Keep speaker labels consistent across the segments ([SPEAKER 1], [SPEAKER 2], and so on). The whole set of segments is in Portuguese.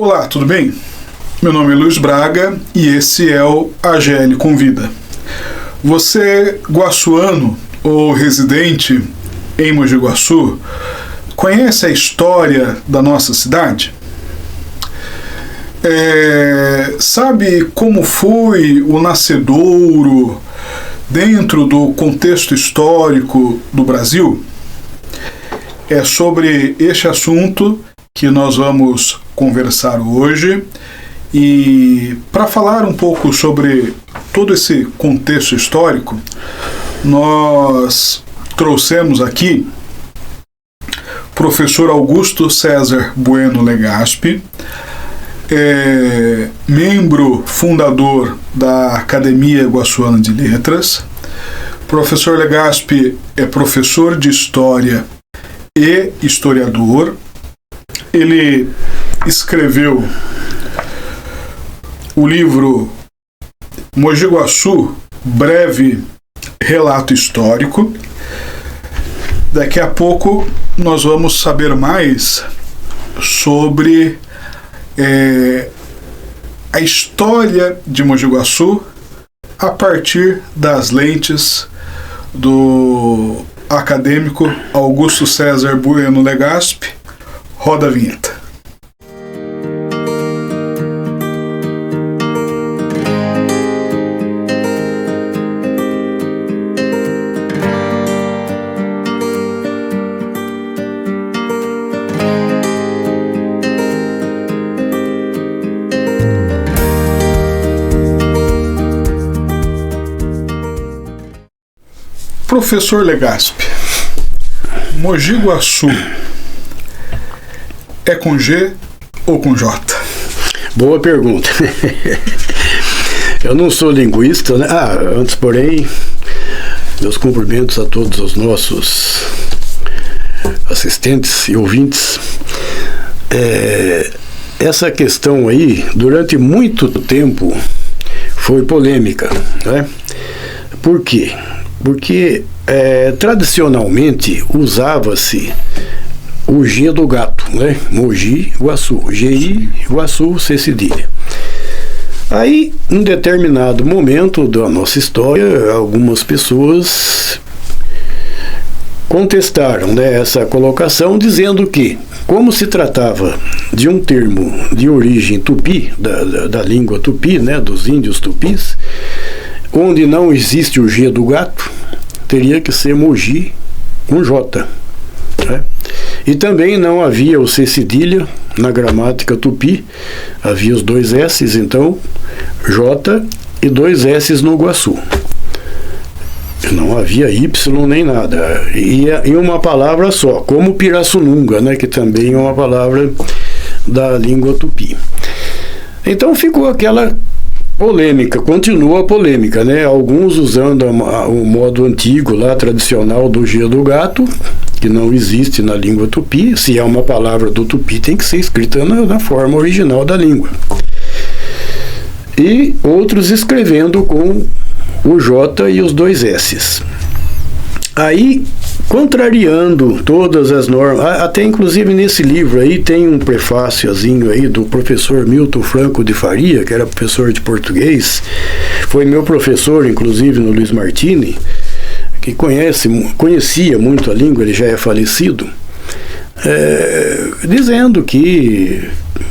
[SPEAKER 1] Olá, tudo bem? Meu nome é Luiz Braga e esse é o AGL Convida. Você, guaçuano ou residente em Mogi Guaçu, conhece a história da nossa cidade? Sabe como foi o nascedouro dentro do contexto histórico do Brasil? É sobre este assunto que nós vamos conversar hoje, e para falar um pouco sobre todo esse contexto histórico, nós trouxemos aqui o professor Augusto César Bueno Legaspi, membro fundador da Academia Guaçuana de Letras. O professor Legaspi é professor de História e historiador. Ele escreveu o livro Mogi Guaçu, breve relato histórico. Daqui a pouco nós vamos saber mais sobre a história de Mogi Guaçu a partir das lentes do acadêmico Augusto César Bueno Legaspi. Roda a vinheta. Professor Legaspi, Mogi Guaçu é com G ou com J?
[SPEAKER 2] Boa pergunta. Eu não sou linguista, né? Antes, porém, meus cumprimentos a todos os nossos assistentes e ouvintes. Essa questão aí, durante muito tempo, foi polêmica, né? Por quê? Porque tradicionalmente usava-se o G do gato, né? Mogi Guaçu, GI Guaçu, C cedilha. Aí, em determinado momento da nossa história, algumas pessoas contestaram, né, essa colocação, dizendo que, como se tratava de um termo de origem tupi, da língua tupi, né, dos índios tupis, onde não existe o G do gato, teria que ser Mogi com J, né? E também não havia o C cedilha na gramática tupi, havia os dois S's, então J e dois S's no Guaçu. Não havia Y nem nada, e uma palavra só, como Pirassununga, né, que também é uma palavra da língua tupi. Então ficou aquela polêmica, continua a polêmica, né? Alguns usando o modo antigo lá, tradicional do G do gato, que não existe na língua tupi. Se é uma palavra do tupi, tem que ser escrita na forma original da língua. E outros escrevendo com o J e os dois S's. Aí, contrariando todas as normas, até inclusive nesse livro aí tem um prefáciozinho aí do professor Milton Franco de Faria, que era professor de português, foi meu professor inclusive no Luiz Martini, que conhecia muito a língua, ele já é falecido, dizendo que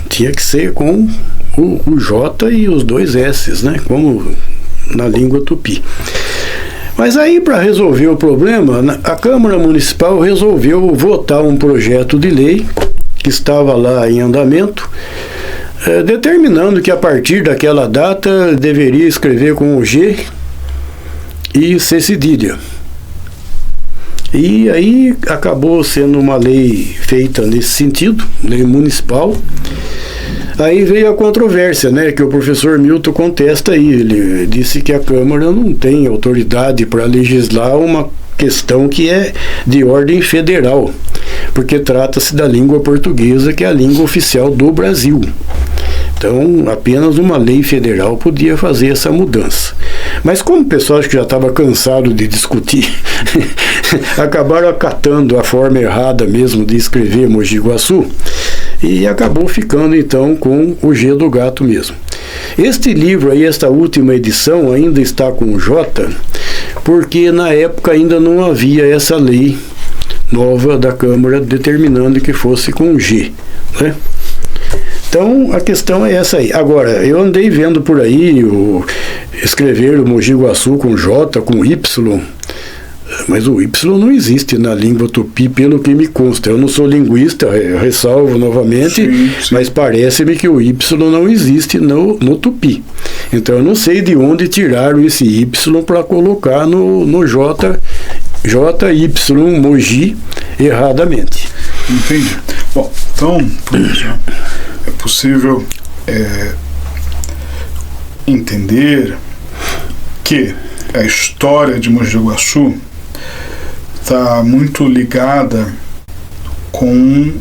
[SPEAKER 2] tinha que ser com o J e os dois S's, né, como na língua tupi. Mas aí, para resolver o problema, a Câmara Municipal resolveu votar um projeto de lei que estava lá em andamento, determinando que a partir daquela data deveria escrever com o G e C cedilha. E aí acabou sendo uma lei feita nesse sentido, lei municipal. Aí veio a controvérsia, né, que o professor Milton contesta aí. Ele disse que a Câmara não tem autoridade para legislar uma questão que é de ordem federal, porque trata-se da língua portuguesa, que é a língua oficial do Brasil. Então, apenas uma lei federal podia fazer essa mudança. Mas como o pessoal que já estava cansado de discutir, acabaram acatando a forma errada mesmo de escrever Mogi Guaçu, e acabou ficando então com o G do gato mesmo. Este livro aí, esta última edição, ainda está com J, porque na época ainda não havia essa lei nova da Câmara determinando que fosse com G, né? Então a questão é essa aí. Agora, eu andei vendo por aí escrever o Mogi Guaçu com J, com Y, mas o Y não existe na língua tupi, pelo que me consta. Eu não sou linguista, ressalvo novamente, sim. Mas parece-me que o Y não existe no tupi. Então eu não sei de onde tiraram esse Y para colocar no JY Mogi erradamente.
[SPEAKER 1] Entendi. Bom, então, professor, é possível entender que a história de Mogi Guaçu está muito ligada com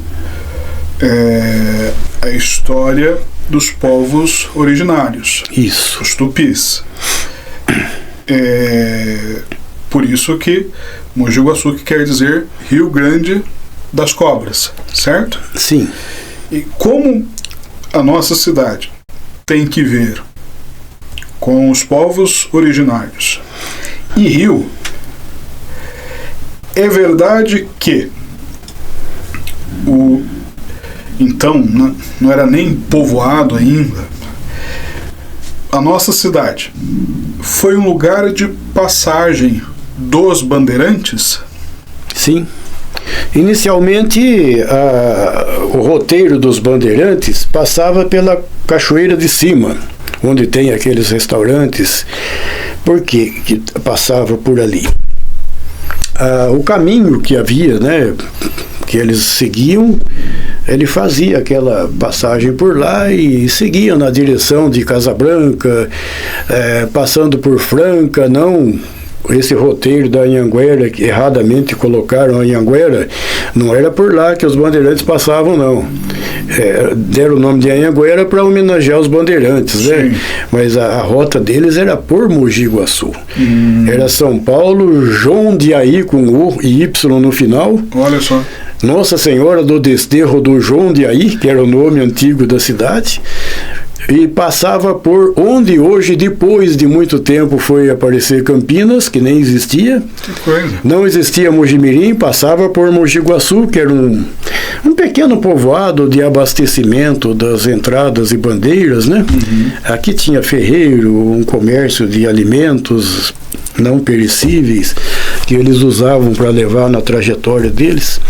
[SPEAKER 1] a história dos povos originários.
[SPEAKER 2] Isso.
[SPEAKER 1] Os tupis. Por isso que Mogi Guaçu que quer dizer Rio Grande das Cobras, certo?
[SPEAKER 2] Sim.
[SPEAKER 1] E como a nossa cidade tem que ver com os povos originários e rio, é verdade que então não era nem povoado ainda. A nossa cidade foi um lugar de passagem dos bandeirantes?
[SPEAKER 2] Sim. Inicialmente, o roteiro dos bandeirantes passava pela Cachoeira de Cima, onde tem aqueles restaurantes. Por que passava por ali? O caminho que havia, né, que eles seguiam, ele fazia aquela passagem por lá e seguia na direção de Casabranca, passando por Franca, não... Esse roteiro da Anhanguera, que erradamente colocaram a Anhanguera, não era por lá que os bandeirantes passavam, não. Deram o nome de Anhanguera para homenagear os bandeirantes, né? Mas a rota deles era por Mogi Guaçu. Era São Paulo, Jundiaí com U e Y no final.
[SPEAKER 1] Olha só.
[SPEAKER 2] Nossa Senhora do Desterro do Jundiaí, que era o nome antigo da cidade. E passava por onde hoje, depois de muito tempo, foi aparecer Campinas, que nem existia.
[SPEAKER 1] Que coisa.
[SPEAKER 2] Não existia Mojimirim, passava por Mogi Guaçu, que era um pequeno povoado de abastecimento das entradas e bandeiras, né? Aqui tinha ferreiro, um comércio de alimentos não perecíveis, que eles usavam para levar na trajetória deles.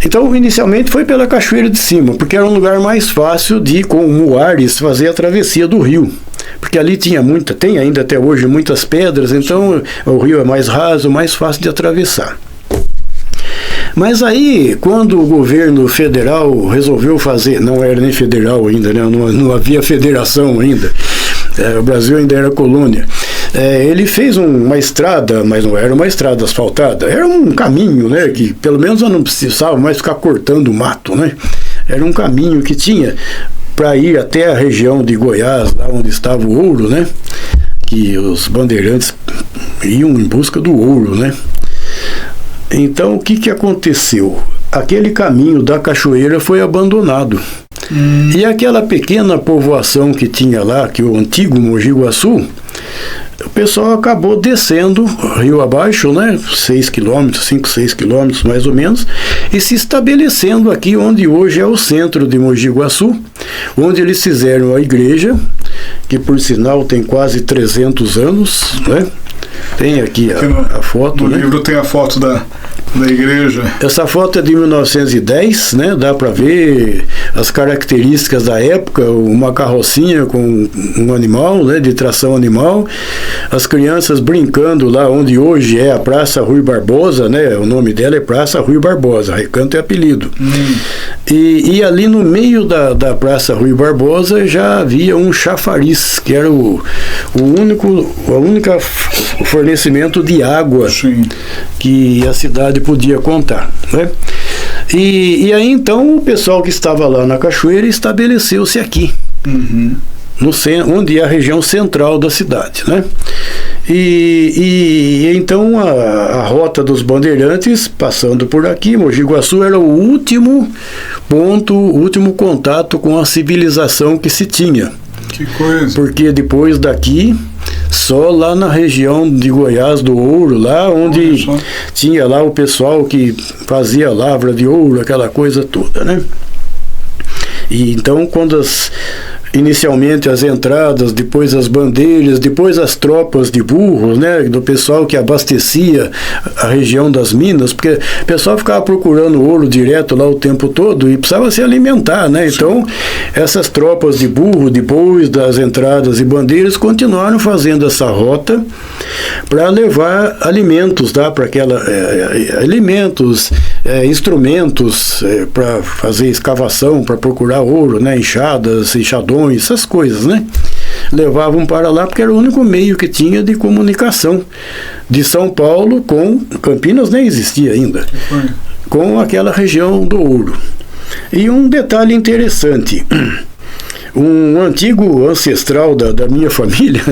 [SPEAKER 2] Então, inicialmente foi pela Cachoeira de Cima, porque era um lugar mais fácil de, com muares, fazer a travessia do rio. Porque ali tem ainda até hoje muitas pedras, então o rio é mais raso, mais fácil de atravessar. Mas aí, quando o governo federal resolveu fazer, não era nem federal ainda, né? Não havia federação ainda, o Brasil ainda era colônia. Ele fez uma estrada, mas não era uma estrada asfaltada, era um caminho, né, que pelo menos eu não precisava mais ficar cortando o mato, né? Era um caminho que tinha para ir até a região de Goiás, lá onde estava o ouro, né? Que os bandeirantes iam em busca do ouro, né? Então, o que aconteceu? Aquele caminho da cachoeira foi abandonado. E aquela pequena povoação que tinha lá, que o antigo Mogi Guaçu, o pessoal acabou descendo rio abaixo, né, 6 quilômetros, 5, 6 quilômetros mais ou menos, e se estabelecendo aqui onde hoje é o centro de Mogi Guaçu, onde eles fizeram a igreja, que por sinal tem quase 300 anos, né? Tem aqui a foto.
[SPEAKER 1] No livro tem a foto da igreja.
[SPEAKER 2] Essa foto é de 1910, né? Dá para ver as características da época, uma carrocinha com um animal, né? De tração animal, as crianças brincando lá onde hoje é a Praça Rui Barbosa, né? O nome dela é Praça Rui Barbosa, Recanto é apelido. E ali no meio da Praça Rui Barbosa já havia um chafariz, que era o único fornecimento de água, sim, que a cidade podia contar, né? E aí então o pessoal que estava lá na cachoeira estabeleceu-se aqui, no centro, onde é a região central da cidade, né? E então a rota dos bandeirantes, passando por aqui, Mogi Guaçu era o último ponto, o último contato com a civilização que se tinha.
[SPEAKER 1] Que coisa.
[SPEAKER 2] Porque depois daqui, só lá na região de Goiás do Ouro, lá onde tinha lá o pessoal que fazia lavra de ouro, aquela coisa toda, né? E então, quando inicialmente as entradas, depois as bandeiras, depois as tropas de burros, né, do pessoal que abastecia a região das minas, porque o pessoal ficava procurando ouro direto lá o tempo todo e precisava se alimentar, né? Então, essas tropas de burro, depois das entradas e bandeiras, continuaram fazendo essa rota para levar alimentos, tá? Para alimentos, instrumentos para fazer escavação, para procurar ouro, né? Enxadas, enxadões, essas coisas, né? Levavam para lá porque era o único meio que tinha de comunicação de São Paulo com Campinas, nem existia ainda, com aquela região do ouro. E um detalhe interessante, um antigo ancestral da minha família,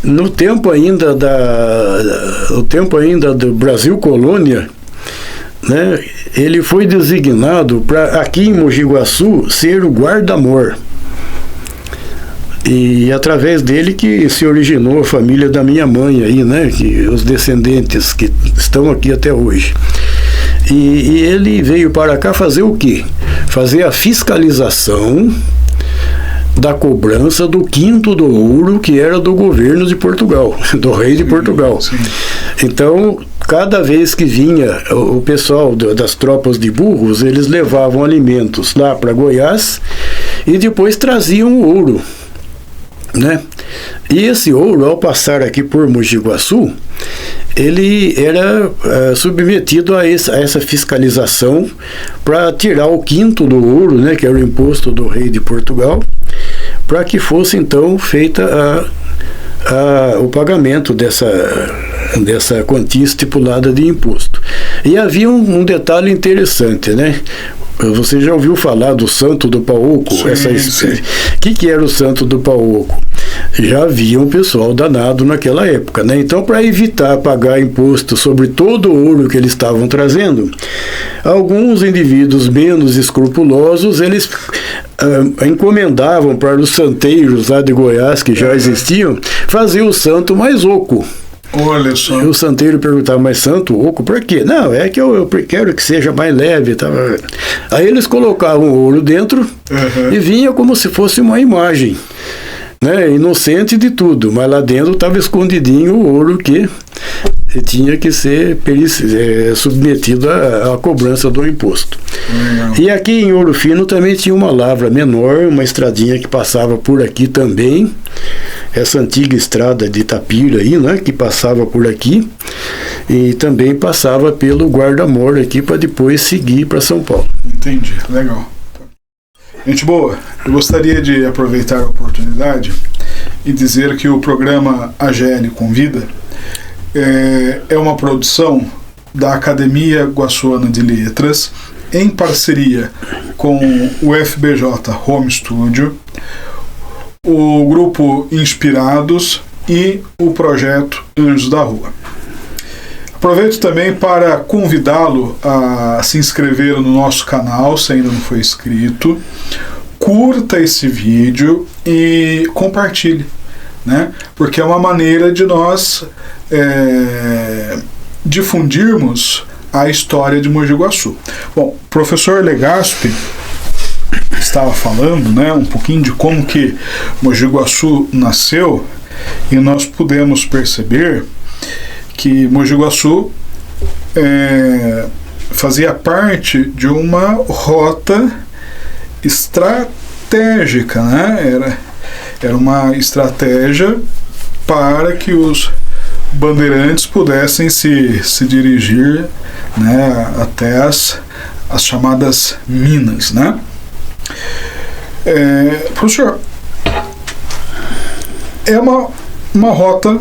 [SPEAKER 2] no tempo ainda do Brasil Colônia, né, ele foi designado para, aqui em Mogi Guaçu, ser o guarda-mor. E através dele que se originou a família da minha mãe aí, né, os descendentes que estão aqui até hoje. E ele veio para cá fazer o quê? Fazer a fiscalização da cobrança do quinto do ouro que era do governo de Portugal, do rei de Portugal. Sim. Então, cada vez que vinha o pessoal das tropas de burros, eles levavam alimentos lá para Goiás e depois traziam o ouro, né? E esse ouro, ao passar aqui por Mogi Guaçu, ele era submetido a essa fiscalização para tirar o quinto do ouro, né, que era o imposto do rei de Portugal, para que fosse então feita o pagamento dessa quantia estipulada de imposto. E havia um detalhe interessante, né? Você já ouviu falar do Santo do Paúco? O que era o Santo do Paúco? Já havia um pessoal danado naquela época, né? Então, para evitar pagar imposto sobre todo o ouro que eles estavam trazendo, alguns indivíduos menos escrupulosos, eles encomendavam para os santeiros lá de Goiás, que já existiam, fazer o santo mais oco.
[SPEAKER 1] Olha só.
[SPEAKER 2] E o santeiro perguntava, mas santo oco, por quê? Não, é que eu quero que seja mais leve. Tá? Aí eles colocavam o ouro dentro e vinha como se fosse uma imagem, né? Inocente de tudo, mas lá dentro estava escondidinho o ouro que tinha que ser submetido à cobrança do imposto. E aqui em Ouro Fino também tinha uma lavra menor, uma estradinha que passava por aqui também, essa antiga estrada de Itapira aí, né, que passava por aqui, e também passava pelo Guarda-Mor aqui para depois seguir para São Paulo.
[SPEAKER 1] Entendi, legal. Gente boa, eu gostaria de aproveitar a oportunidade e dizer que o programa AGL Convida é uma produção da Academia Guaçuana de Letras, em parceria com o FBJ Home Studio, o Grupo Inspirados e o Projeto Anjos da Rua. Aproveito também para convidá-lo a se inscrever no nosso canal, se ainda não foi inscrito, curta esse vídeo e compartilhe, né? Porque é uma maneira de nós difundirmos a história de Mogi Guaçu. Bom, o professor Legaspi estava falando, né, um pouquinho de como que Mogi Guaçu nasceu, e nós pudemos perceber que Mogi Guaçu fazia parte de uma rota estratégica, né? Era uma estratégia para que os bandeirantes pudessem se dirigir, né, até as chamadas minas, né? Professor, é uma rota,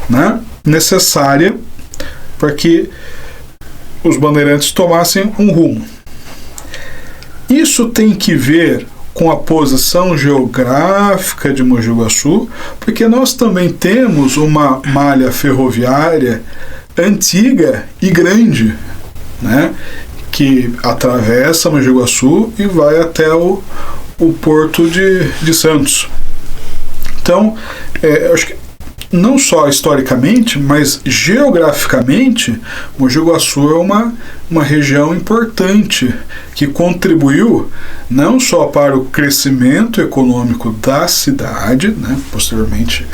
[SPEAKER 1] né, necessária para que os bandeirantes tomassem um rumo. Isso tem que ver com a posição geográfica de Mogi Guaçu, porque nós também temos uma malha ferroviária antiga e grande, né, que atravessa Mogi Guaçu e vai até o Porto de Santos. Então, acho que não só historicamente, mas geograficamente, Mogi Guaçu é uma região importante que contribuiu não só para o crescimento econômico da cidade, né, posteriormente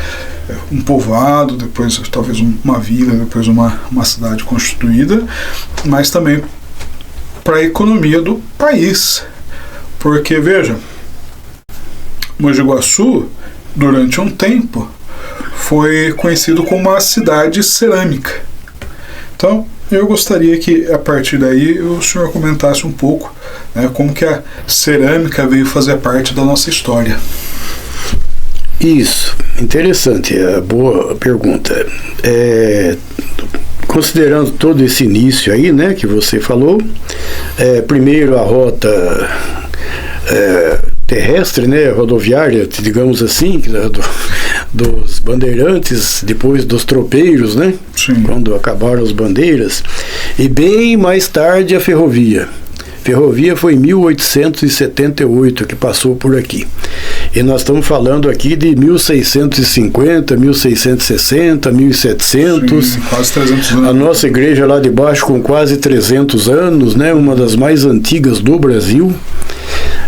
[SPEAKER 1] um povoado, depois talvez uma vila, depois uma cidade constituída, mas também para a economia do país. Porque, veja, Mogi Guaçu, durante um tempo, foi conhecido como uma cidade cerâmica. Então, eu gostaria que, a partir daí, o senhor comentasse um pouco, né, como que a cerâmica veio fazer parte da nossa história.
[SPEAKER 2] Isso, interessante, boa pergunta. Considerando todo esse início aí, né, que você falou, primeiro a rota terrestre, né, rodoviária, digamos assim, dos bandeirantes, depois dos tropeiros, né?
[SPEAKER 1] Sim.
[SPEAKER 2] Quando acabaram as bandeiras, e bem mais tarde a ferrovia. Ferrovia foi em 1878 que passou por aqui. E nós estamos falando aqui de 1650, 1660, 1700.
[SPEAKER 1] Sim, quase 300 anos.
[SPEAKER 2] A nossa igreja lá de baixo com quase 300 anos, né? Uma das mais antigas do Brasil.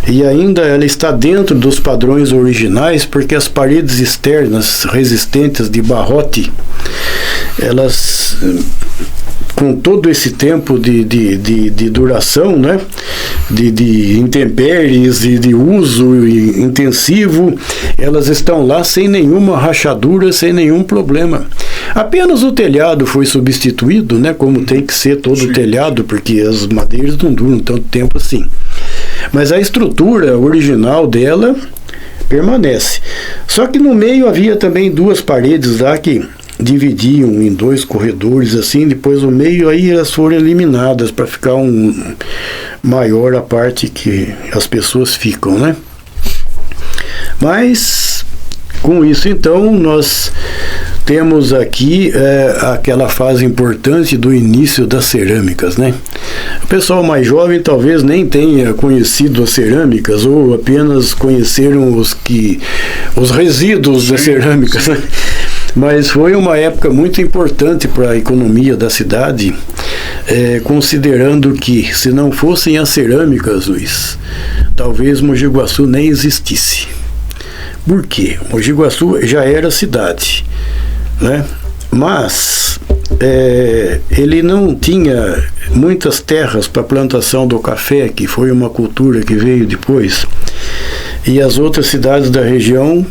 [SPEAKER 2] E ainda ela está dentro dos padrões originais, porque as paredes externas resistentes de barrote, elas, com todo esse tempo de duração, né, de intempéries e de uso intensivo, elas estão lá sem nenhuma rachadura, sem nenhum problema. Apenas o telhado foi substituído, né, como tem que ser todo o telhado, porque as madeiras não duram tanto tempo assim. Mas a estrutura original dela permanece. Só que no meio havia também duas paredes lá que dividiam em dois corredores assim, depois no meio aí elas foram eliminadas para ficar maior a parte que as pessoas ficam, né? Mas com isso então nós temos aqui aquela fase importante do início das cerâmicas, né? O pessoal mais jovem talvez nem tenha conhecido as cerâmicas ou apenas conheceram os resíduos das cerâmicas, né? Mas foi uma época muito importante para a economia da cidade, considerando que se não fossem as cerâmicas, Luiz, talvez Mogi Guaçu nem existisse. Por quê? Mogi Guaçu já era cidade, né? Mas ele não tinha muitas terras para plantação do café, que foi uma cultura que veio depois, e as outras cidades da região,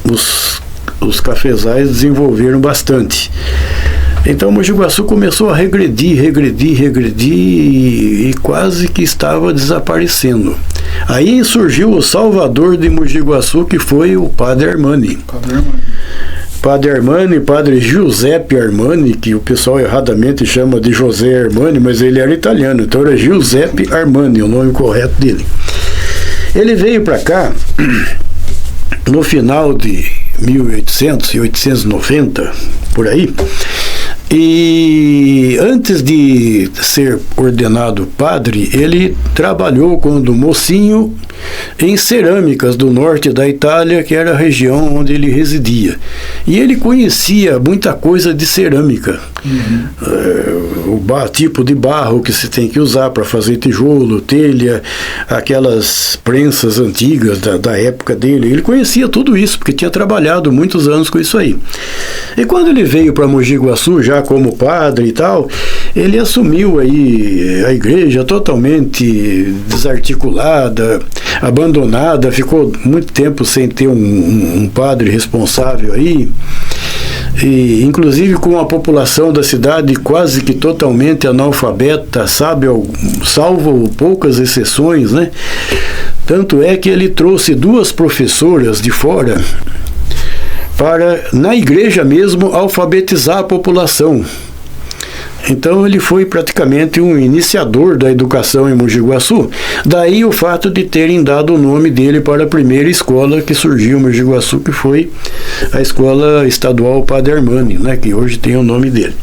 [SPEAKER 2] os cafezais desenvolveram bastante. Então Mogi Guaçu começou a regredir e quase que estava desaparecendo. Aí surgiu o salvador de Mogi Guaçu, que foi o Padre Armani. Padre Armani, Padre Giuseppe Armani, que o pessoal erradamente chama de José Armani, mas ele era italiano, então era Giuseppe Armani, o nome correto dele. Ele veio para cá no final de 1800 e 890, por aí, e antes de ser ordenado padre, ele trabalhou quando mocinho em cerâmicas do norte da Itália, que era a região onde ele residia. E ele conhecia muita coisa de cerâmica. O tipo de barro que se tem que usar para fazer tijolo, telha, aquelas prensas antigas da época dele. Ele conhecia tudo isso, porque tinha trabalhado muitos anos com isso aí. E quando ele veio para Mogi Guaçu, já como padre e tal, ele assumiu aí a igreja totalmente desarticulada, abandonada, ficou muito tempo sem ter um padre responsável aí, e inclusive com a população da cidade quase que totalmente analfabeta, salvo poucas exceções, né? Tanto é que ele trouxe duas professoras de fora para, na igreja mesmo, alfabetizar a população. Então ele foi praticamente um iniciador da educação em Mogi Guaçu. Daí o fato de terem dado o nome dele para a primeira escola que surgiu em Mogi Guaçu, que foi a Escola Estadual Padre Armani, né, que hoje tem o nome dele.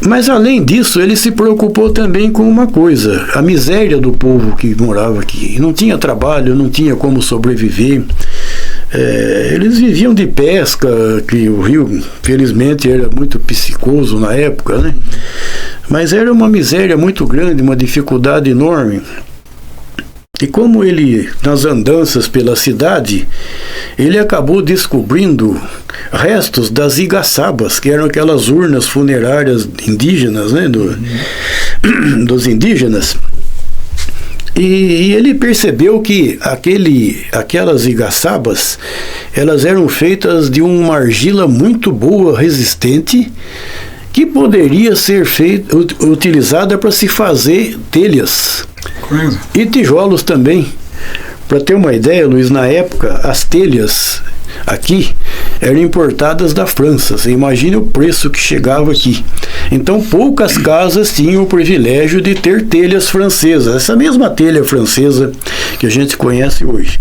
[SPEAKER 2] Mas além disso, ele se preocupou também com uma coisa: a miséria do povo que morava aqui. Não tinha trabalho, não tinha como sobreviver. Eles viviam de pesca, que o rio, felizmente, era muito piscicoso na época, né? Mas era uma miséria muito grande, uma dificuldade enorme. E como ele, nas andanças pela cidade, ele acabou descobrindo restos das igaçabas, que eram aquelas urnas funerárias indígenas, né? Dos indígenas. E ele percebeu que aquelas igaçabas, elas eram feitas de uma argila muito boa, resistente, que poderia ser utilizada para se fazer telhas.
[SPEAKER 1] Coisa.
[SPEAKER 2] E tijolos também. Para ter uma ideia, Luiz, na época, as telhas aqui eram importadas da França. Você imagina o preço que chegava aqui. Então poucas casas tinham o privilégio de ter telhas francesas, essa mesma telha francesa que a gente conhece hoje.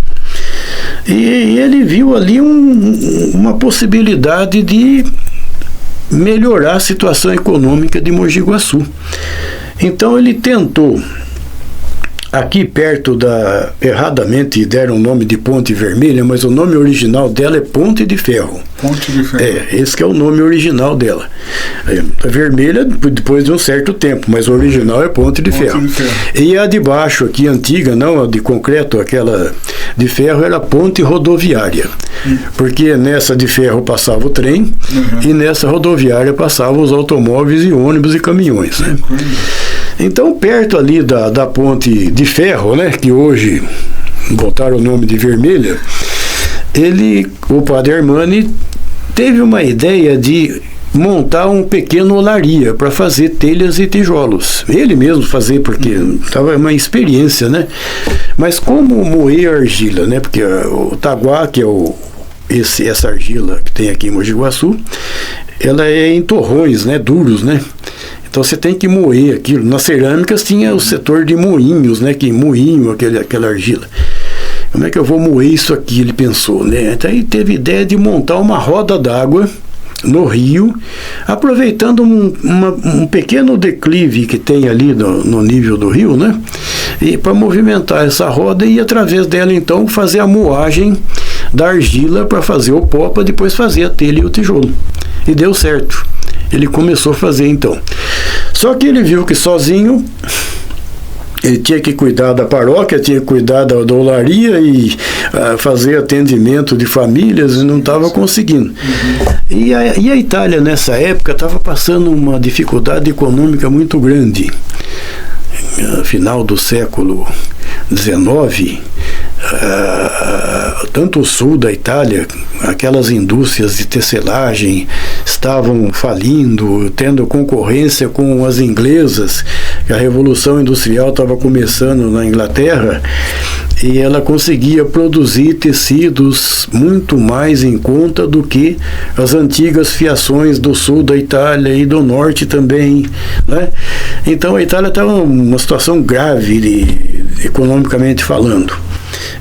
[SPEAKER 2] E ele viu ali uma possibilidade de melhorar a situação econômica de Mogi Guaçu. Então ele tentou, aqui perto erradamente deram o nome de Ponte Vermelha, mas o nome original dela é Ponte de Ferro.
[SPEAKER 1] Ponte de Ferro.
[SPEAKER 2] Esse que é o nome original dela. A vermelha depois de um certo tempo, mas o original é Ponte de Ferro. E a de baixo aqui, antiga, não a de concreto, aquela de ferro, era Ponte Rodoviária. Porque nessa de ferro passava o trem, e nessa rodoviária passavam os automóveis e ônibus e caminhões, né? Então, perto ali da Ponte de Ferro, né, que hoje botaram o nome de Vermelha, o Padre Armani teve uma ideia de montar um pequeno olaria para fazer telhas e tijolos. Ele mesmo fazer, porque estava uma experiência, né? Mas como moer argila, né? Porque o taguá, que é essa argila que tem aqui em Mogi Guaçu, ela é em torrões, né? Duros, né? Então você tem que moer aquilo. Nas cerâmicas tinha o setor de moinhos, né? Que moinho aquela argila. Como é que eu vou moer isso aqui? Ele pensou, né? Então ele teve ideia de montar uma roda d'água no rio, aproveitando um pequeno declive que tem ali no nível do rio, né? E para movimentar essa roda e através dela então fazer a moagem da argila para fazer o pó, para depois fazer a telha e o tijolo. E deu certo. Ele começou a fazer então. Só que ele viu que sozinho ele tinha que cuidar da paróquia, tinha que cuidar da olaria e fazer atendimento de famílias, e não estava conseguindo. E a Itália, nessa época, estava passando uma dificuldade econômica muito grande. No final do século XIX, tanto o sul da Itália, aquelas indústrias de tecelagem estavam falindo, tendo concorrência com as inglesas. A Revolução Industrial estava começando na Inglaterra e ela conseguia produzir tecidos muito mais em conta do que as antigas fiações do sul da Itália e do norte também, né? Então a Itália estava numa situação grave economicamente falando.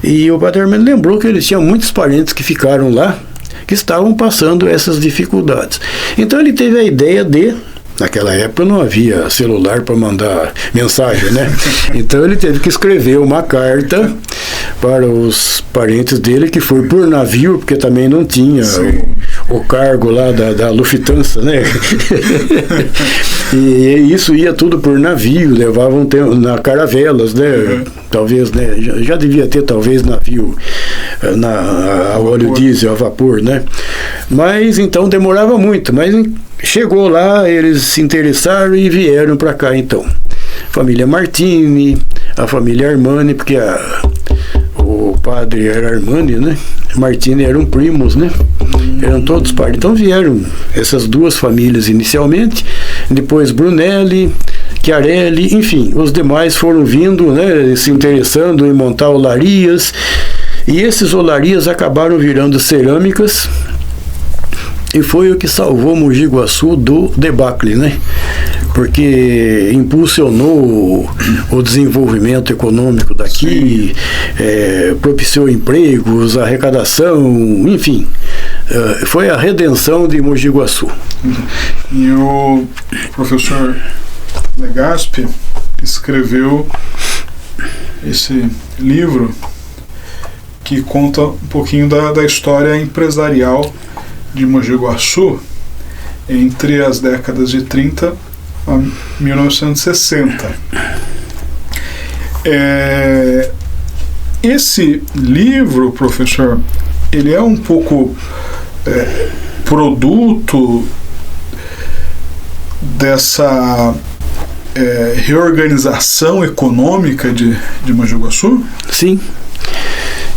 [SPEAKER 2] E o Padre Armani lembrou que eles tinham muitos parentes que ficaram lá, que estavam passando essas dificuldades. Então ele teve a ideia naquela época não havia celular para mandar mensagem, né? Então ele teve que escrever uma carta para os parentes dele, que foi por navio, porque também não tinha o cargo lá da Lufthansa, né? E isso ia tudo por navio, levavam na caravelas, né? Talvez, né? Já devia ter talvez navio a óleo diesel, a vapor, né? Mas então demorava muito, mas chegou lá, eles se interessaram e vieram para cá então. Família Martini, a família Armani, porque o padre era Armani, né? Martini eram primos, né? Eram todos parentes. Então vieram essas duas famílias inicialmente, depois Brunelli, Chiarelli, enfim, os demais foram vindo, né? Se interessando em montar olarias, e esses olarias acabaram virando cerâmicas. E foi o que salvou Mogi Guaçu do debacle, né? porque impulsionou o desenvolvimento econômico daqui, propiciou empregos, arrecadação, enfim, foi a redenção de Mogi Guaçu.
[SPEAKER 1] E o professor Legaspi escreveu esse livro que conta um pouquinho da história empresarial de Mogi Guaçu entre as décadas de 30 a 1960. Esse livro, professor, ele é um pouco produto dessa reorganização econômica de Mogi Guaçu?
[SPEAKER 2] Sim.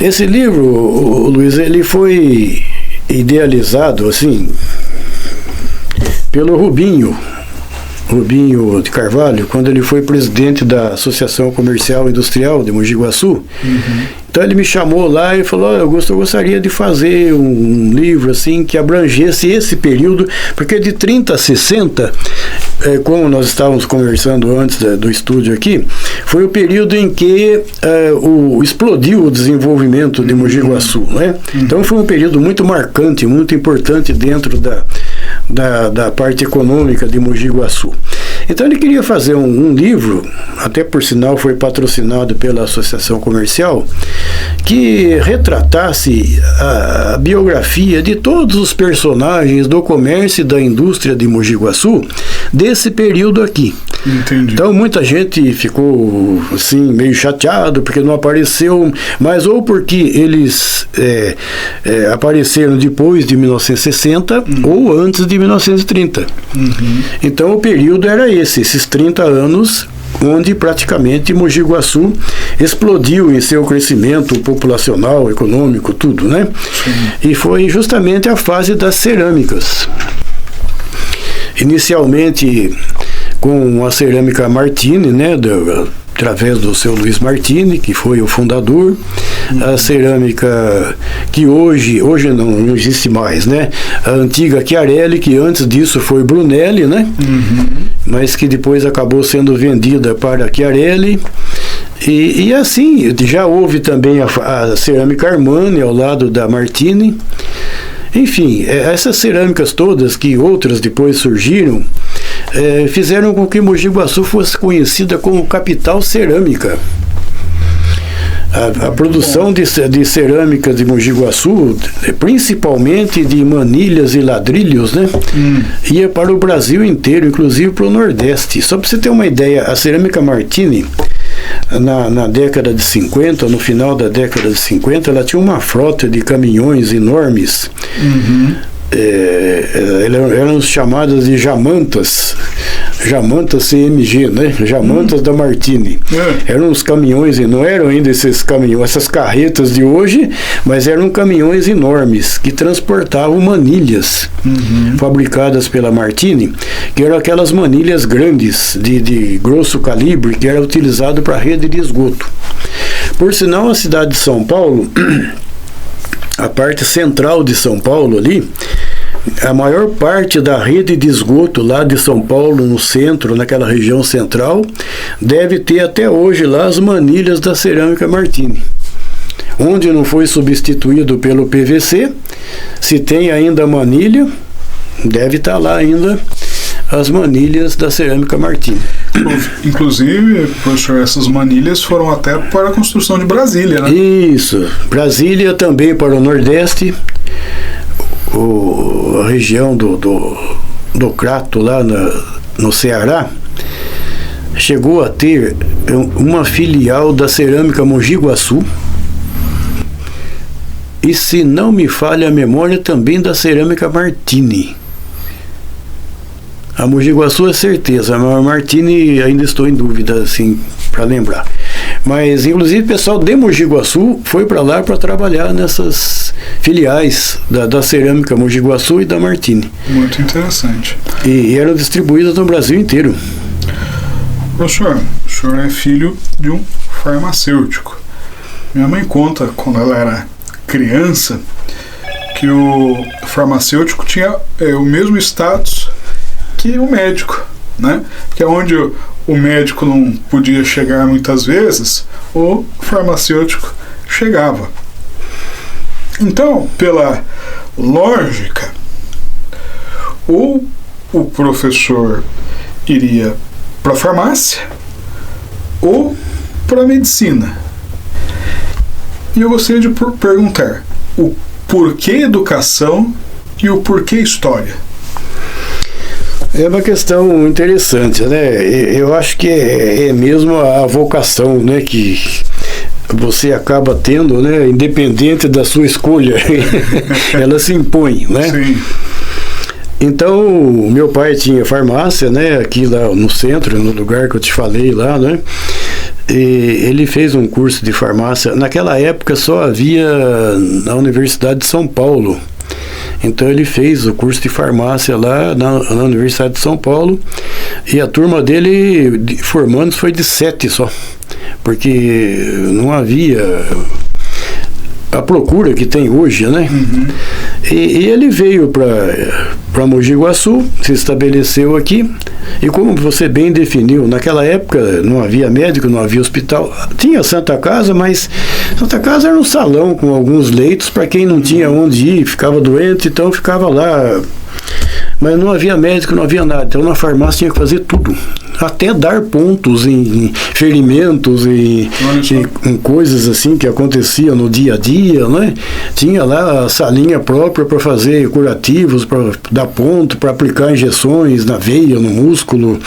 [SPEAKER 2] Esse livro, Luiz, ele foi idealizado assim pelo Rubinho de Carvalho, quando ele foi presidente da Associação Comercial e Industrial de Mogi Guaçu. Então ele me chamou lá e falou: eu gostaria de fazer um livro assim que abrangesse esse período, porque de 30 a 60, como nós estávamos conversando antes do estúdio aqui, foi o período em que explodiu o desenvolvimento de Mogi Guaçu, né? Então foi um período muito marcante, muito importante dentro da parte econômica de Mogi Guaçu. Então ele queria fazer um livro, até por sinal foi patrocinado pela Associação Comercial, que retratasse a biografia de todos os personagens do comércio e da indústria de Mogi Guaçu desse período aqui.
[SPEAKER 1] Entendi.
[SPEAKER 2] Então muita gente ficou assim meio chateado porque não apareceu, mas ou porque eles apareceram depois de 1960 ou antes de 1930. Então o período era esses 30 anos onde praticamente Mogi Guaçu explodiu em seu crescimento populacional, econômico, tudo, né? Sim. E foi justamente a fase das cerâmicas. Inicialmente com a cerâmica Martini, né, através do seu Luiz Martini, que foi o fundador. A cerâmica que hoje não existe mais, né? A antiga Chiarelli, que antes disso foi Brunelli, né? Mas que depois acabou sendo vendida para a Chiarelli. E assim, já houve também a cerâmica Armani ao lado da Martini. Enfim, essas cerâmicas todas, que outras depois surgiram, fizeram com que Mogi Guaçu fosse conhecida como capital cerâmica. A produção de cerâmicas de Mogi Guaçu, principalmente de manilhas e ladrilhos, né, ia para o Brasil inteiro, inclusive para o Nordeste. Só para você ter uma ideia, a cerâmica Martini, na década de 50, no final da década de 50, ela tinha uma frota de caminhões enormes. Eram chamadas de jamantas CMG, né? Jamantas da Martini. Eram os caminhões, e não eram ainda esses caminhões, essas carretas de hoje, mas eram caminhões enormes que transportavam manilhas fabricadas pela Martini, que eram aquelas manilhas grandes, de grosso calibre, que era utilizado para rede de esgoto. Por sinal, a cidade de São Paulo, a parte central de São Paulo ali, a maior parte da rede de esgoto lá de São Paulo, no centro, naquela região central, deve ter até hoje lá as manilhas da cerâmica Martini. Onde não foi substituído pelo PVC, se tem ainda manilha, deve estar lá ainda as manilhas da cerâmica Martini.
[SPEAKER 1] Inclusive, professor, essas manilhas foram até para a construção de Brasília, né?
[SPEAKER 2] Isso, Brasília também para o Nordeste, a região do Crato lá no Ceará, chegou a ter uma filial da cerâmica Mogi Guaçu e, se não me falha a memória, também da cerâmica Martini. A Mogi Guaçu é certeza, a Martini ainda estou em dúvida, assim, para lembrar. Mas, inclusive, o pessoal de Mogi Guaçu foi para lá para trabalhar nessas filiais da cerâmica Mogi Guaçu e da Martini.
[SPEAKER 1] Muito interessante.
[SPEAKER 2] E eram distribuídas no Brasil inteiro.
[SPEAKER 1] Professor, o senhor é filho de um farmacêutico. Minha mãe conta, quando ela era criança, que o farmacêutico tinha o mesmo status que o médico. né? Que é onde o médico não podia chegar muitas vezes, o farmacêutico chegava. Então, pela lógica, ou o professor iria para a farmácia ou para a medicina. E eu gostaria de perguntar o porquê educação e o porquê história.
[SPEAKER 2] É uma questão interessante, né? Eu acho que é mesmo a vocação, né, que você acaba tendo, né, independente da sua escolha. Ela se impõe, né?
[SPEAKER 1] Sim.
[SPEAKER 2] Então, meu pai tinha farmácia, né, aqui lá no centro, no lugar que eu te falei lá, né? E ele fez um curso de farmácia. Naquela época só havia na Universidade de São Paulo. Então ele fez o curso de farmácia lá na Universidade de São Paulo, e a turma dele formando foi de 7 só, porque não havia a procura que tem hoje, né?
[SPEAKER 1] Uhum.
[SPEAKER 2] E ele veio para Mogi Guaçu, se estabeleceu aqui, e como você bem definiu, naquela época não havia médico, não havia hospital, tinha Santa Casa, mas Santa Casa era um salão com alguns leitos para quem não tinha onde ir, ficava doente, então ficava lá. Mas não havia médico, não havia nada. Então na farmácia tinha que fazer tudo. Até dar pontos em ferimentos e em coisas assim que aconteciam no dia a dia, né? Tinha lá a salinha própria para fazer curativos, para dar ponto, para aplicar injeções na veia, no músculo,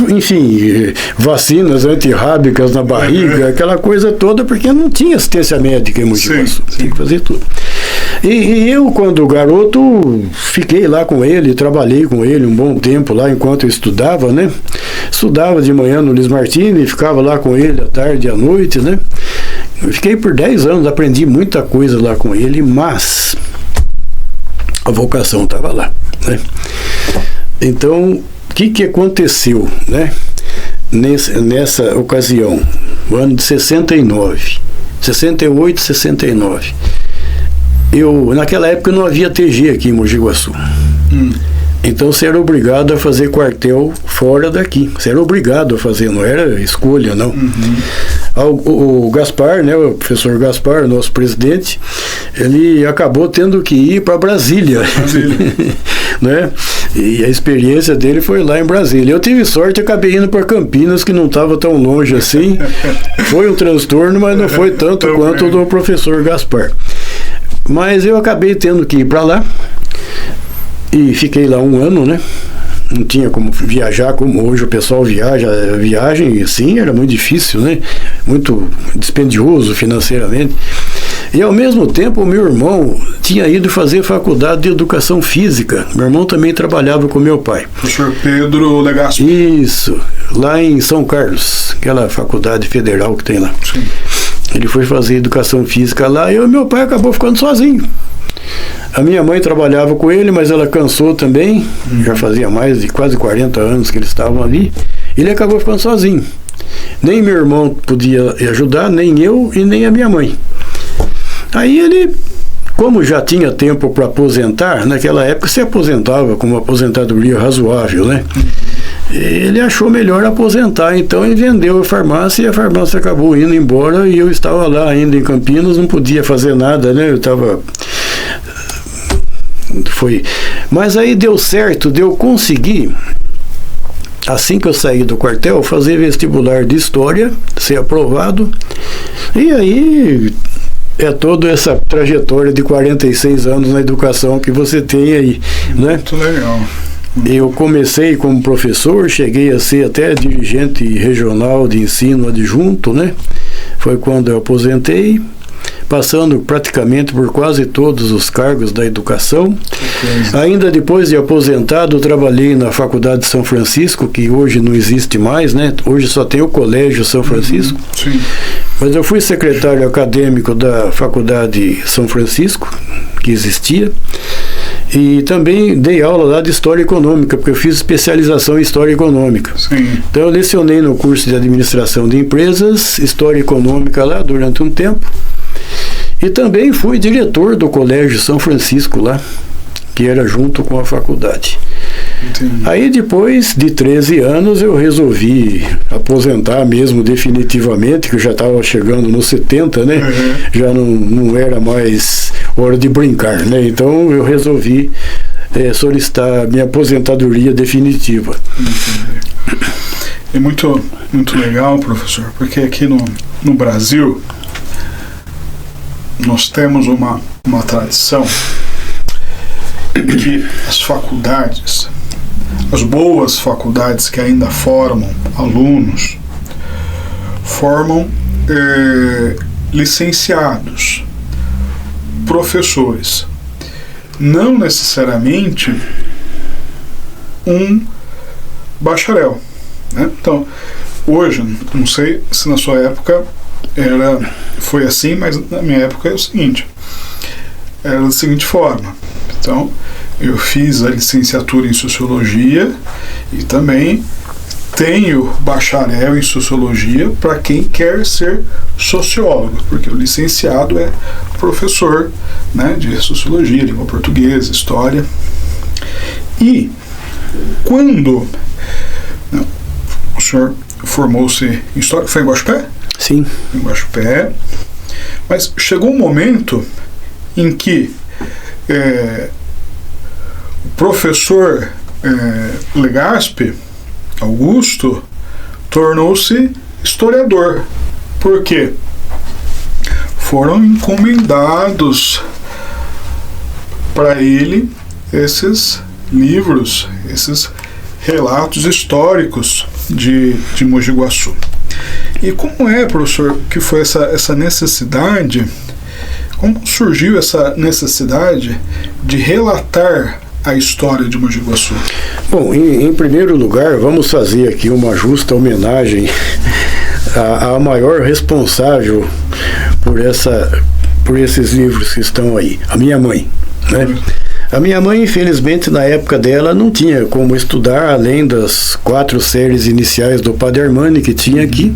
[SPEAKER 2] enfim, vacinas antirrábicas na barriga, aquela coisa toda, porque não tinha assistência médica em Mogi Guaçu. Tinha que fazer tudo. E eu, quando garoto, fiquei lá com ele, trabalhei com ele um bom tempo lá enquanto eu estudava, né? Estudava de manhã no Luiz Martini, ficava lá com ele à tarde e à noite, né? Eu fiquei por 10 anos, aprendi muita coisa lá com ele, mas a vocação estava lá, né? Então, o que aconteceu, né? Nessa ocasião, no ano de 69, 68, 69. Naquela época não havia TG aqui em Mogi Guaçu. Então você era obrigado a fazer quartel fora daqui. Você era obrigado a fazer, não era escolha, não. Uhum. O Gaspar, né, o professor Gaspar, nosso presidente, ele acabou tendo que ir para Brasília. Né? E a experiência dele foi lá em Brasília. Eu tive sorte, acabei indo para Campinas, que não estava tão longe assim. Foi um transtorno, mas não foi tanto quanto o do professor Gaspar. Mas eu acabei tendo que ir para lá e fiquei lá um ano, né? Não tinha como viajar como hoje o pessoal viaja. A viagem, sim, era muito difícil, né? Muito dispendioso financeiramente. E ao mesmo tempo o meu irmão tinha ido fazer faculdade de educação física. Meu irmão também trabalhava com meu pai.
[SPEAKER 1] Professor Pedro Legaspi.
[SPEAKER 2] Isso, lá em São Carlos, aquela faculdade federal que tem lá.
[SPEAKER 1] Sim.
[SPEAKER 2] Ele foi fazer educação física lá e meu pai acabou ficando sozinho. A minha mãe trabalhava com ele, mas ela cansou também. Já fazia mais de quase 40 anos que eles estavam ali. Ele acabou ficando sozinho. Nem meu irmão podia ajudar, nem eu e nem a minha mãe. Aí ele, como já tinha tempo para aposentar, naquela época se aposentava com uma aposentadoria razoável, né? Ele achou melhor aposentar, então ele vendeu a farmácia e a farmácia acabou indo embora e eu estava lá ainda em Campinas, não podia fazer nada, né? Eu estava... Mas aí deu certo, eu consegui, assim que eu saí do quartel, fazer vestibular de História, ser aprovado, e aí é toda essa trajetória de 46 anos na educação que você tem aí, né?
[SPEAKER 1] Muito legal.
[SPEAKER 2] Eu comecei como professor, cheguei a ser até dirigente regional de ensino adjunto, né? Foi quando eu aposentei, passando praticamente por quase todos os cargos da educação. Ainda depois de aposentado, trabalhei na Faculdade de São Francisco, que hoje não existe mais, né? Hoje só tem o Colégio São Francisco.
[SPEAKER 1] Sim.
[SPEAKER 2] Mas eu fui secretário acadêmico da Faculdade São Francisco, que existia. E também dei aula lá de História Econômica, porque eu fiz especialização em História Econômica.
[SPEAKER 1] Sim.
[SPEAKER 2] Então eu lecionei no curso de Administração de Empresas, História Econômica lá durante um tempo. E também fui diretor do Colégio São Francisco lá, que era junto com a faculdade.
[SPEAKER 1] Entendi.
[SPEAKER 2] Aí depois de 13 anos eu resolvi aposentar mesmo definitivamente, que eu já estava chegando nos 70, né? Já não era mais hora de brincar, né? Então eu resolvi solicitar minha aposentadoria definitiva.
[SPEAKER 1] Entendi. É muito legal, professor, porque aqui no Brasil nós temos uma tradição em que as faculdades, as boas faculdades que ainda formam alunos, formam licenciados, professores, não necessariamente um bacharel, né? Então, hoje, não sei se na sua época foi assim, mas na minha época é o seguinte, era da seguinte forma. Então, eu fiz a licenciatura em Sociologia e também tenho bacharel em Sociologia para quem quer ser sociólogo, porque o licenciado é professor, né, de Sociologia, língua portuguesa, História. E quando o senhor formou-se em História, foi em Guaxupé?
[SPEAKER 2] Sim.
[SPEAKER 1] Em Guaxupé. Mas chegou um momento em que o professor Legaspi, Augusto, tornou-se historiador. Por quê? Foram encomendados para ele esses livros, esses relatos históricos de Mogi Guaçu. E como professor, que foi essa necessidade, como surgiu essa necessidade de relatar a história de Mogi Guaçu?
[SPEAKER 2] Bom, em primeiro lugar, vamos fazer aqui uma justa homenagem à maior responsável por esses livros que estão aí, a minha mãe, né? A minha mãe, infelizmente, na época dela, não tinha como estudar além das 4 séries iniciais do Padre Armani que tinha aqui.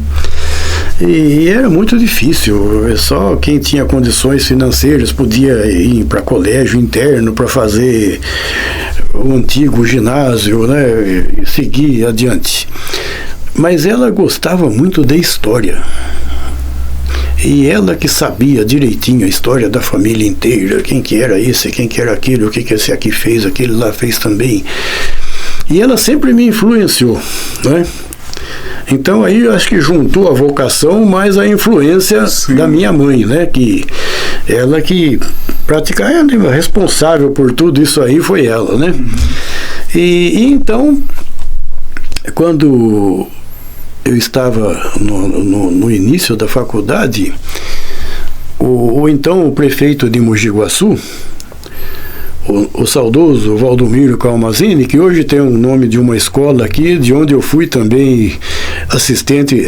[SPEAKER 2] E era muito difícil, só quem tinha condições financeiras podia ir para colégio interno para fazer o antigo ginásio, né, e seguir adiante. Mas ela gostava muito de história. E ela que sabia direitinho a história da família inteira, quem que era esse, quem que era aquele, o que esse aqui fez, aquele lá fez também. E ela sempre me influenciou, né? Então aí eu acho que juntou a vocação mais a influência da minha mãe, né? Que ela que praticamente responsável por tudo isso aí foi ela, né? E então, quando eu estava no início da faculdade, então o prefeito de Mogi Guaçu, o saudoso Valdomiro Calmazini, que hoje tem o nome de uma escola aqui, de onde eu fui também assistente,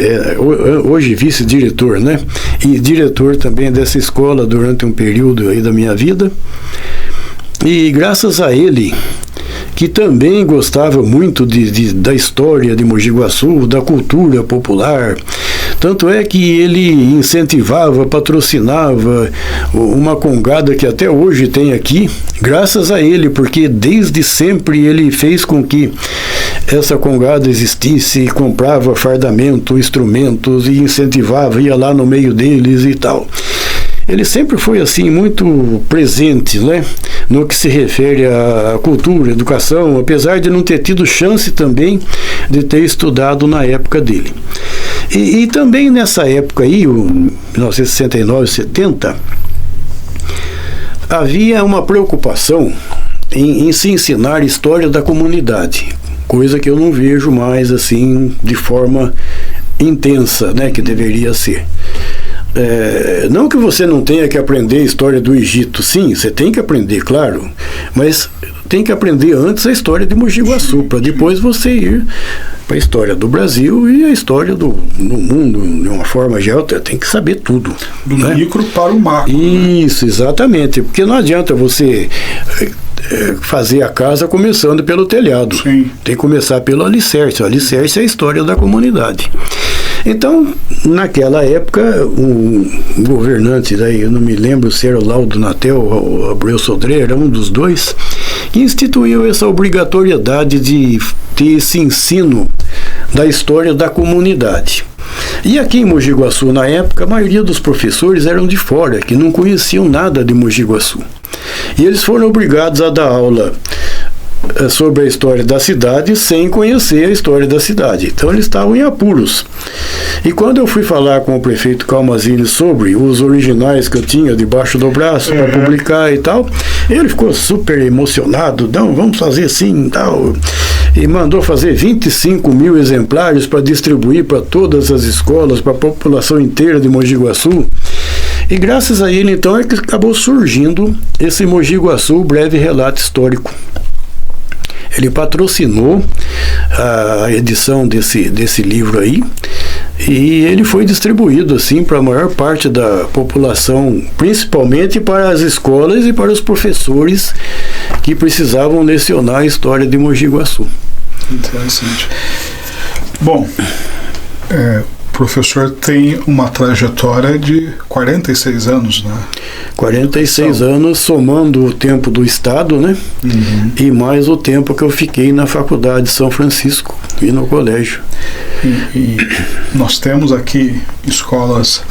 [SPEAKER 2] hoje vice-diretor, né? E diretor também dessa escola durante um período aí da minha vida. E graças a ele, que também gostava muito da história de Mogi Guaçu, da cultura popular. Tanto é que ele incentivava, patrocinava uma congada que até hoje tem aqui, graças a ele, porque desde sempre ele fez com que essa congada existisse, comprava fardamento, instrumentos e incentivava, ia lá no meio deles e tal. Ele sempre foi assim muito presente, né, no que se refere à cultura, à educação, apesar de não ter tido chance também de ter estudado na época dele. E também nessa época aí, 1969, 70, havia uma preocupação em se ensinar história da comunidade, coisa que eu não vejo mais assim de forma intensa, né, que deveria ser. Não que você não tenha que aprender a história do Egito, sim, você tem que aprender, claro, mas tem que aprender antes a história de Mogi Guaçu, para depois você ir para a história do Brasil e a história do mundo, de uma forma geral, tem que saber tudo.
[SPEAKER 1] Do
[SPEAKER 2] né?
[SPEAKER 1] micro para o macro.
[SPEAKER 2] Isso, né? Exatamente, porque não adianta você fazer a casa começando pelo telhado.
[SPEAKER 1] Sim.
[SPEAKER 2] Tem que começar pelo alicerce. O alicerce é a história da comunidade. Então, naquela época, um governante, daí eu não me lembro se era o Laudo Natel ou o Abreu Sodré, era um dos dois, que instituiu essa obrigatoriedade de ter esse ensino da história da comunidade. E aqui em Mogi Guaçu, na época, a maioria dos professores eram de fora, que não conheciam nada de Mogi Guaçu. E eles foram obrigados a dar aula sobre a história da cidade sem conhecer a história da cidade. Então eles estavam em apuros. E quando eu fui falar com o prefeito Calmazini sobre os originais que eu tinha debaixo do braço para publicar e tal, ele ficou super emocionado. Não, vamos fazer assim e tal. E mandou fazer 25 mil exemplares para distribuir para todas as escolas, para a população inteira de Mogi Guaçu. E graças a ele, então, é que acabou surgindo esse Mogi Guaçu Breve Relato Histórico. Ele patrocinou a edição desse livro aí, e ele foi distribuído assim para a maior parte da população, principalmente para as escolas e para os professores que precisavam lecionar a história de Mogi Guaçu.
[SPEAKER 1] Interessante. Bom, o professor tem uma trajetória de 46 anos, né?
[SPEAKER 2] 46 anos, somando o tempo do Estado, né?
[SPEAKER 1] Uhum.
[SPEAKER 2] E mais o tempo que eu fiquei na Faculdade de São Francisco e no colégio.
[SPEAKER 1] E nós temos aqui escolas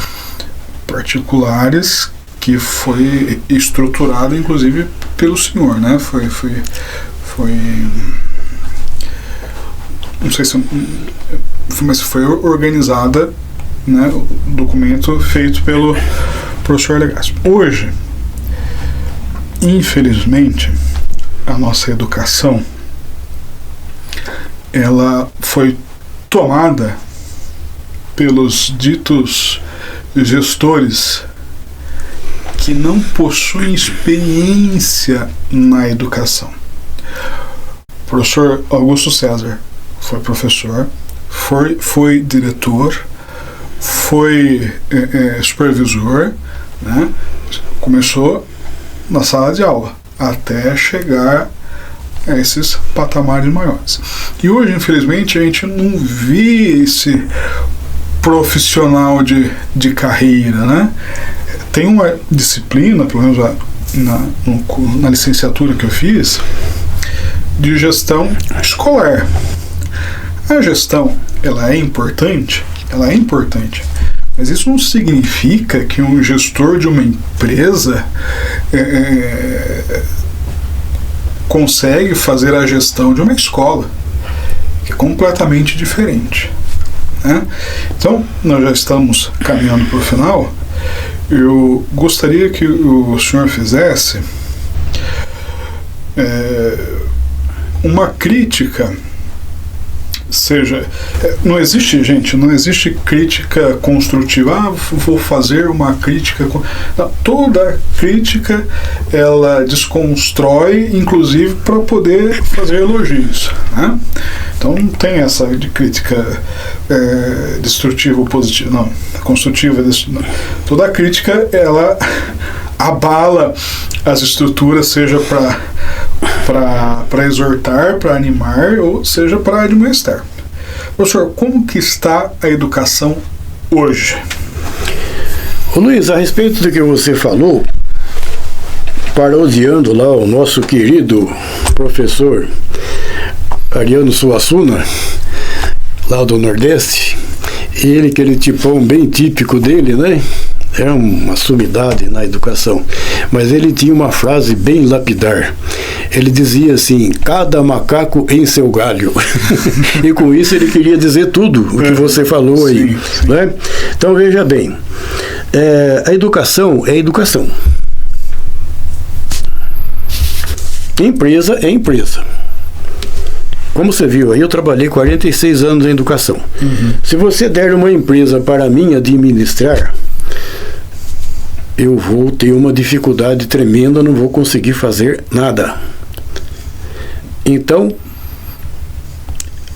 [SPEAKER 1] particulares que foi estruturada, inclusive, pelo senhor, né? Foi não sei se, mas foi organizada, né? O documento feito pelo professor Legaspi. Hoje, infelizmente, a nossa educação ela foi tomada pelos ditos gestores que não possuem experiência na educação. O professor Augusto César foi professor, foi diretor, foi supervisor, né? Começou na sala de aula até chegar a esses patamares maiores. E hoje, infelizmente, a gente não vê esse profissional de carreira, né? Tem uma disciplina, pelo menos na licenciatura que eu fiz, de gestão escolar. A gestão, ela é importante, mas isso não significa que um gestor de uma empresa consegue fazer a gestão de uma escola, que é completamente diferente, né? Então, nós já estamos caminhando para o final. Eu gostaria que o senhor fizesse uma crítica, não existe crítica construtiva. Vou fazer uma crítica. Não, toda crítica ela desconstrói, inclusive para poder fazer elogios, né? Então não tem essa de crítica destrutiva ou positiva, não, construtiva. Não. Toda crítica ela abala as estruturas, seja para exortar, para animar, ou seja para admoestar. Professor, como que está a educação hoje?
[SPEAKER 2] Ô Luiz, a respeito do que você falou, parodiando lá o nosso querido professor Ariano Suassuna, lá do Nordeste, aquele tipão bem típico dele, né? É uma sumidade na educação, mas ele tinha uma frase bem lapidar. Ele dizia assim: cada macaco em seu galho. E com isso ele queria dizer tudo o que você falou aí, sim. Né? Então veja bem, a educação é educação. Empresa é empresa. Como você viu aí, eu trabalhei 46 anos em educação. Uhum. Se você der uma empresa para mim administrar, eu vou ter uma dificuldade tremenda, não vou conseguir fazer nada. Então,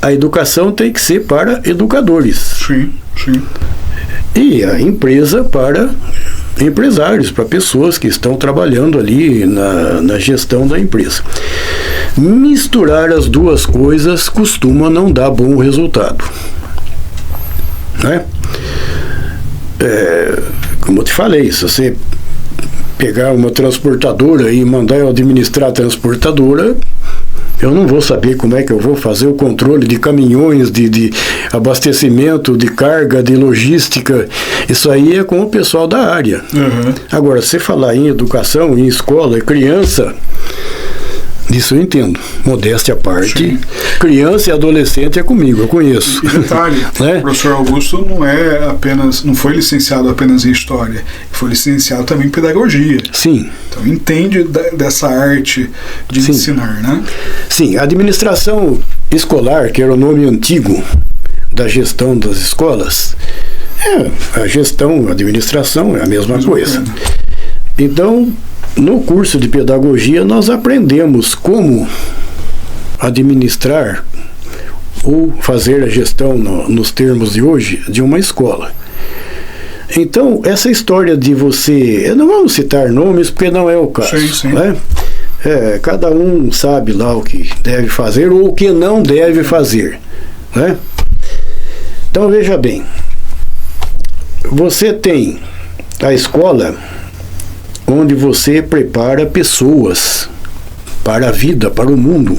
[SPEAKER 2] a educação tem que ser para educadores.
[SPEAKER 1] Sim, sim.
[SPEAKER 2] E a empresa para empresários, para pessoas que estão trabalhando ali na gestão da empresa. Misturar as duas coisas costuma não dar bom resultado, né? Como eu te falei, se você pegar uma transportadora e mandar eu administrar a transportadora, eu não vou saber como é que eu vou fazer o controle de caminhões, de abastecimento, de carga, de logística. Isso aí é com o pessoal da área.
[SPEAKER 1] Uhum.
[SPEAKER 2] Agora, se falar em educação, em escola, criança, disso eu entendo. Modéstia à parte.
[SPEAKER 1] Sim.
[SPEAKER 2] Criança e adolescente é comigo, eu conheço.
[SPEAKER 1] E detalhe,
[SPEAKER 2] Né?
[SPEAKER 1] o professor Augusto não foi licenciado apenas em História, foi licenciado também em Pedagogia.
[SPEAKER 2] Sim.
[SPEAKER 1] Então entende dessa arte de
[SPEAKER 2] Sim.
[SPEAKER 1] ensinar, né?
[SPEAKER 2] Sim, a administração escolar, que era o nome antigo da gestão das escolas, a gestão, a administração é a mesma coisa. Então, no curso de pedagogia, nós aprendemos como administrar ou fazer a gestão nos termos de hoje de uma escola. Então, essa história de você... Não vamos citar nomes porque não é o caso.
[SPEAKER 1] Sim, sim.
[SPEAKER 2] Né? Cada um sabe lá o que deve fazer ou o que não deve fazer. Né? Então, veja bem. Você tem a escola onde você prepara pessoas para a vida, para o mundo.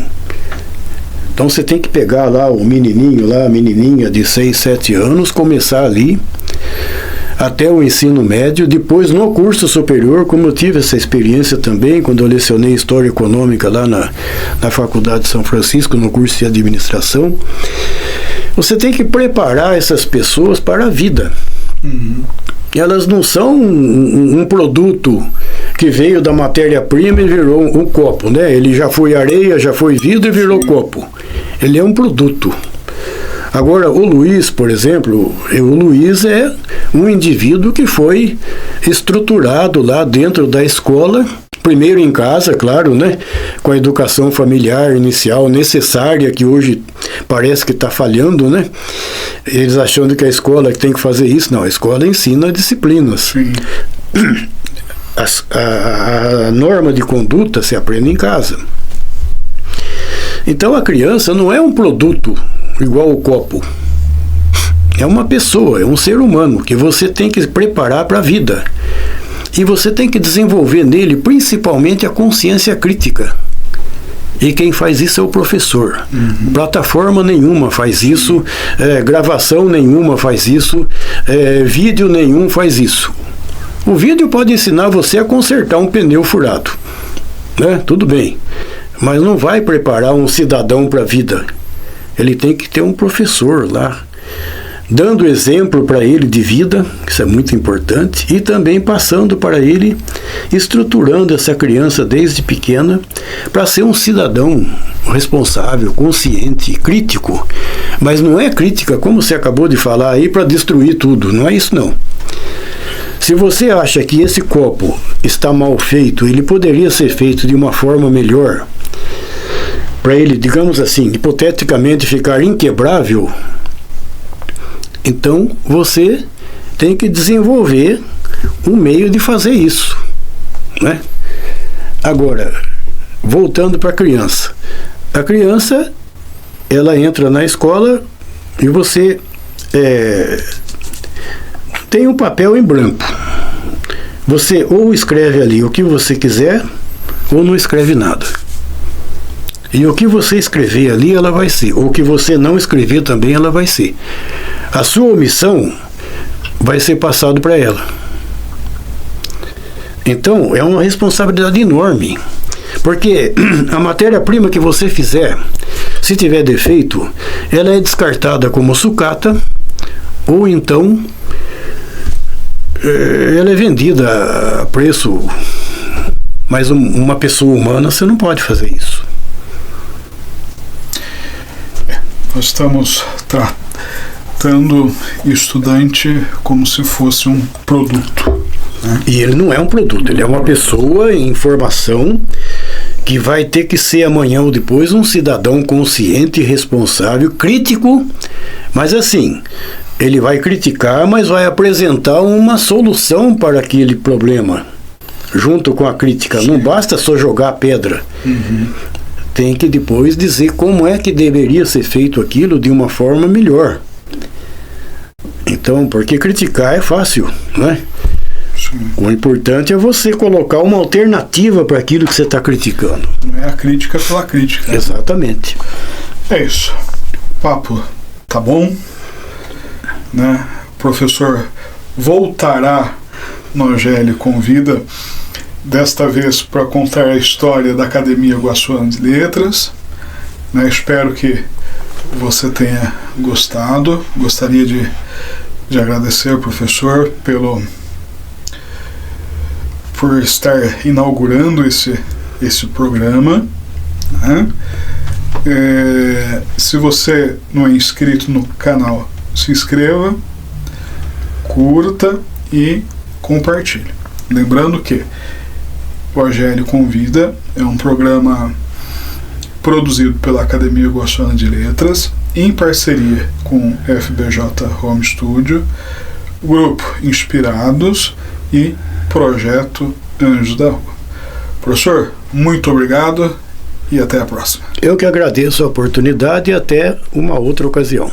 [SPEAKER 2] Então você tem que pegar lá o menininho, lá a menininha de 6, 7 anos, começar ali até o ensino médio, depois no curso superior, como eu tive essa experiência também, quando eu lecionei História Econômica lá na Faculdade de São Francisco, no curso de Administração, você tem que preparar essas pessoas para a vida.
[SPEAKER 1] Uhum.
[SPEAKER 2] Elas não são um produto que veio da matéria-prima e virou um copo, né? Ele já foi areia, já foi vidro e virou copo. Ele é um produto. Agora, o Luiz, por exemplo, o Luiz é um indivíduo que foi estruturado lá dentro da escola, primeiro em casa, claro, né? Com a educação familiar inicial necessária, que hoje parece que está falhando, né? Eles achando que a escola tem que fazer isso. Não, a escola ensina disciplinas.
[SPEAKER 1] Sim.
[SPEAKER 2] A norma de conduta se aprende em casa. Então a criança não é um produto igual o copo. É uma pessoa, é um ser humano que você tem que preparar para a vida. E você tem que desenvolver nele principalmente a consciência crítica. E quem faz isso é o professor. Uhum. Plataforma nenhuma faz isso, gravação nenhuma faz isso, vídeo nenhum faz isso. O vídeo pode ensinar você a consertar um pneu furado, né? Tudo bem, mas não vai preparar um cidadão para a vida. Ele tem que ter um professor lá, dando exemplo para ele de vida, isso é muito importante, e também passando para ele, estruturando essa criança desde pequena para ser um cidadão responsável, consciente, crítico. Mas não é crítica, como você acabou de falar aí, para destruir tudo, não é isso não. Se você acha que esse copo está mal feito, ele poderia ser feito de uma forma melhor, para ele, digamos assim, hipoteticamente ficar inquebrável, então você tem que desenvolver um meio de fazer isso, né? Agora, voltando para a criança. A criança, ela entra na escola e você tem um papel em branco. Você ou escreve ali o que você quiser ou não escreve nada. E o que você escrever ali, ela vai ser. Ou o que você não escrever também, ela vai ser. A sua omissão vai ser passado para ela. Então, é uma responsabilidade enorme. Porque a matéria-prima que você fizer, se tiver defeito, ela é descartada como sucata, ou então ela é vendida a preço. Mas uma pessoa humana, você não pode fazer isso.
[SPEAKER 1] Nós estamos tratando estudante como se fosse um produto, né?
[SPEAKER 2] E ele não é um produto, ele é uma pessoa em formação que vai ter que ser amanhã ou depois um cidadão consciente, responsável, crítico, mas assim, ele vai criticar, mas vai apresentar uma solução para aquele problema, junto com a crítica. Sim. Não basta só jogar pedra. Uhum. Tem que depois dizer como é que deveria ser feito aquilo de uma forma melhor. Então, porque criticar é fácil, não é? O importante é você colocar uma alternativa para aquilo que você está criticando.
[SPEAKER 1] Não é a crítica pela crítica.
[SPEAKER 2] Exatamente.
[SPEAKER 1] É isso. O papo tá bom, né? O professor voltará no AGL Convida, desta vez para contar a história da Academia Guaçuana de Letras, né? Espero que você tenha gostado. Gostaria de agradecer ao professor por estar inaugurando esse programa, né? Se você não é inscrito no canal, se inscreva, curta e compartilhe. Lembrando que o AGL Convida é um programa produzido pela Academia Guaçuana de Letras, em parceria com FBJ Home Studio, Grupo Inspirados e Projeto Anjos da Rua. Professor, muito obrigado e até a próxima.
[SPEAKER 2] Eu que agradeço a oportunidade e até uma outra ocasião.